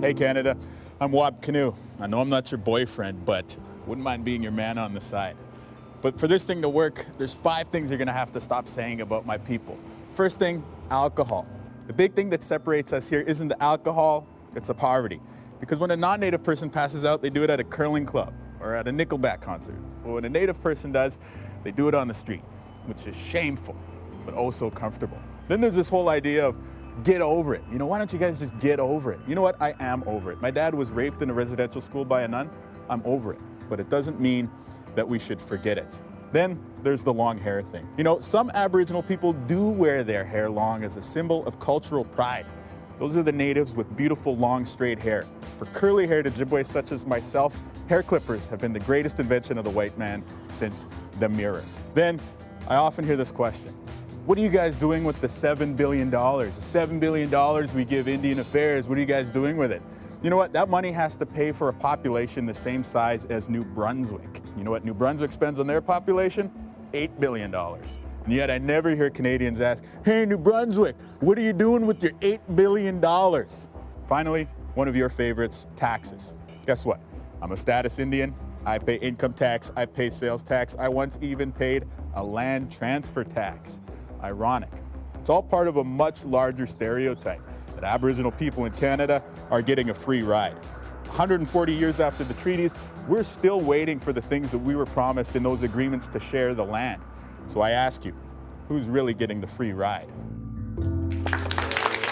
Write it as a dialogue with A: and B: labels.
A: Hey Canada, I'm Kinew. I know I'm not your boyfriend, but wouldn't mind being your man on the side. But for this thing to work, there's 5 things you're gonna have to stop saying about my people. First thing, alcohol. The big thing that separates us here isn't the alcohol, it's the poverty. Because when a non-native person passes out, they do it at a curling club or at a Nickelback concert. But when a native person does, they do it on the street, which is shameful, but oh so comfortable. Then there's this whole idea of get over it. You know, why don't you guys just get over it? You know what? I am over it. My dad was raped in a residential school by a nun. I'm over it. But it doesn't mean that we should forget it. Then there's the long hair thing. You know, some Aboriginal people do wear their hair long as a symbol of cultural pride. Those are the natives with beautiful, long, straight hair. For curly-haired Ojibwe such as myself, hair clippers have been the greatest invention of the white man since the mirror. Then, I often hear this question. What are you guys doing with the $7 billion? The $7 billion we give Indian Affairs, what are you guys doing with it? You know what? That money has to pay for a population the same size as New Brunswick. You know what New Brunswick spends on their population? $8 billion. And yet I never hear Canadians ask, hey, New Brunswick, what are you doing with your $8 billion? Finally, one of your favorites, taxes. Guess what? I'm a status Indian. I pay income tax. I pay sales tax. I once even paid a land transfer tax. Ironic. It's all part of a much larger stereotype that Aboriginal people in Canada are getting a free ride. 140 years after the treaties, we're still waiting for the things that we were promised in those agreements to share the land. So I ask you, who's really getting the free ride?